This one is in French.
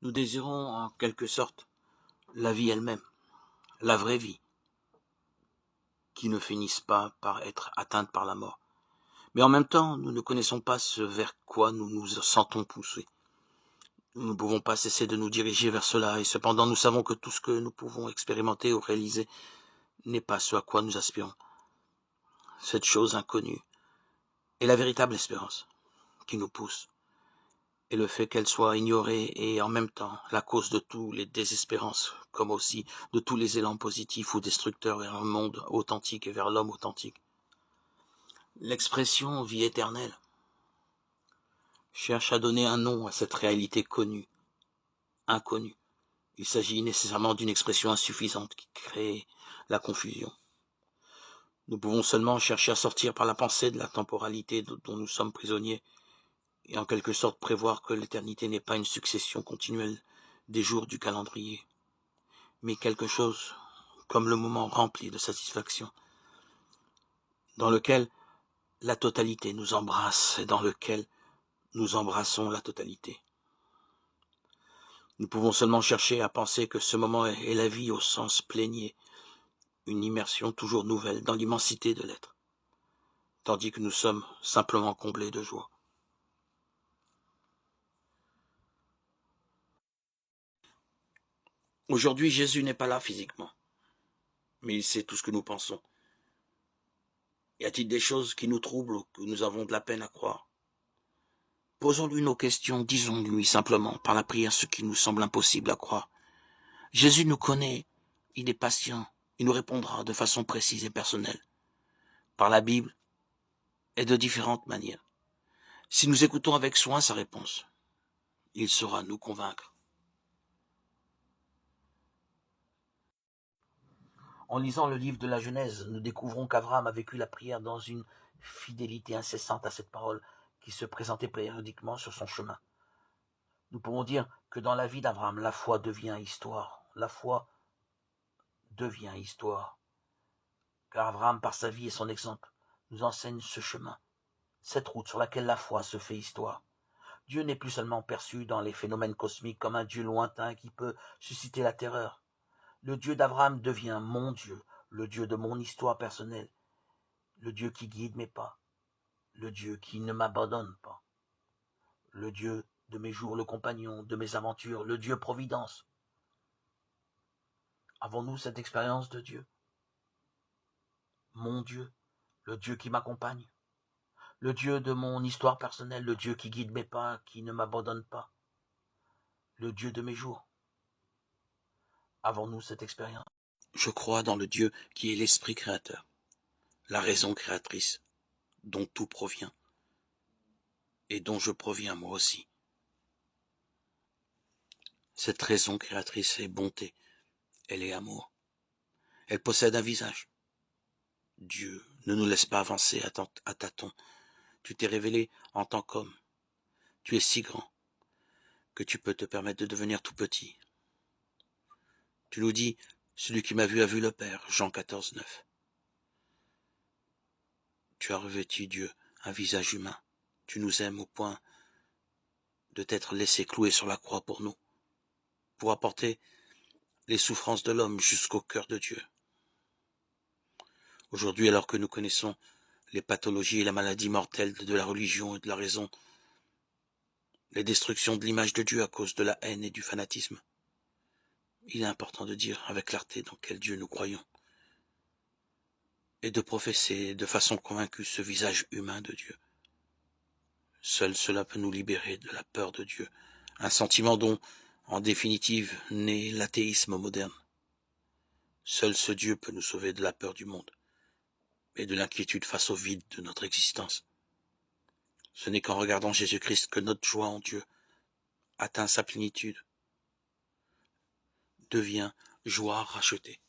Nous désirons en quelque sorte la vie elle-même, la vraie vie, qui ne finisse pas par être atteinte par la mort. Mais en même temps, nous ne connaissons pas ce vers quoi nous nous sentons pousser. Nous ne pouvons pas cesser de nous diriger vers cela, et cependant nous savons que tout ce que nous pouvons expérimenter ou réaliser n'est pas ce à quoi nous aspirons. Cette chose inconnue est la véritable espérance qui nous pousse, et le fait qu'elle soit ignorée est en même temps la cause de toutes les désespérances, comme aussi de tous les élans positifs ou destructeurs vers un monde authentique et vers l'homme authentique. L'expression vie éternelle cherche à donner un nom à cette réalité connue, inconnue. Il s'agit nécessairement d'une expression insuffisante qui crée la confusion. Nous pouvons seulement chercher à sortir par la pensée de la temporalité dont nous sommes prisonniers et en quelque sorte prévoir que l'éternité n'est pas une succession continuelle des jours du calendrier, mais quelque chose comme le moment rempli de satisfaction, dans lequel la totalité nous embrasse et dans lequel nous embrassons la totalité. Nous pouvons seulement chercher à penser que ce moment est la vie au sens plénier, une immersion toujours nouvelle dans l'immensité de l'être, tandis que nous sommes simplement comblés de joie. Aujourd'hui, Jésus n'est pas là physiquement, mais il sait tout ce que nous pensons. Y a-t-il des choses qui nous troublent ou que nous avons de la peine à croire? Posons-lui nos questions, disons-lui simplement par la prière ce qui nous semble impossible à croire. Jésus nous connaît, il est patient, il nous répondra de façon précise et personnelle, par la Bible et de différentes manières. Si nous écoutons avec soin sa réponse, il saura nous convaincre. En lisant le livre de la Genèse, nous découvrons qu'Abraham a vécu la prière dans une fidélité incessante à cette parole qui se présentait périodiquement sur son chemin. Nous pouvons dire que dans la vie d'Abraham, la foi devient histoire. La foi devient histoire. Car Abraham, par sa vie et son exemple, nous enseigne ce chemin, cette route sur laquelle la foi se fait histoire. Dieu n'est plus seulement perçu dans les phénomènes cosmiques comme un Dieu lointain qui peut susciter la terreur. Le Dieu d'Abraham devient mon Dieu, le Dieu de mon histoire personnelle, le Dieu qui guide mes pas, le Dieu qui ne m'abandonne pas, le Dieu de mes jours, le compagnon de mes aventures, le Dieu providence. Avons-nous cette expérience de Dieu? Mon Dieu, le Dieu qui m'accompagne, le Dieu de mon histoire personnelle, le Dieu qui guide mes pas, qui ne m'abandonne pas, le Dieu de mes jours. Avons-nous cette expérience? Je crois dans le Dieu qui est l'esprit créateur, la raison créatrice, dont tout provient, et dont je proviens moi aussi. Cette raison créatrice est bonté, elle est amour. Elle possède un visage. Dieu ne nous laisse pas avancer à tâtons. Tu t'es révélé en tant qu'homme. Tu es si grand que tu peux te permettre de devenir tout petit. Tu nous dis, celui qui m'a vu a vu le Père, Jean 14, 9. Tu as revêtu Dieu, un visage humain. Tu nous aimes au point de t'être laissé clouer sur la croix pour nous, pour apporter les souffrances de l'homme jusqu'au cœur de Dieu. Aujourd'hui, alors que nous connaissons les pathologies et la maladie mortelle de la religion et de la raison, les destructions de l'image de Dieu à cause de la haine et du fanatisme, il est important de dire avec clarté dans quel Dieu nous croyons et de professer de façon convaincue ce visage humain de Dieu. Seul cela peut nous libérer de la peur de Dieu, un sentiment dont, en définitive, naît l'athéisme moderne. Seul ce Dieu peut nous sauver de la peur du monde et de l'inquiétude face au vide de notre existence. Ce n'est qu'en regardant Jésus-Christ que notre joie en Dieu atteint sa plénitude, devient joie rachetée.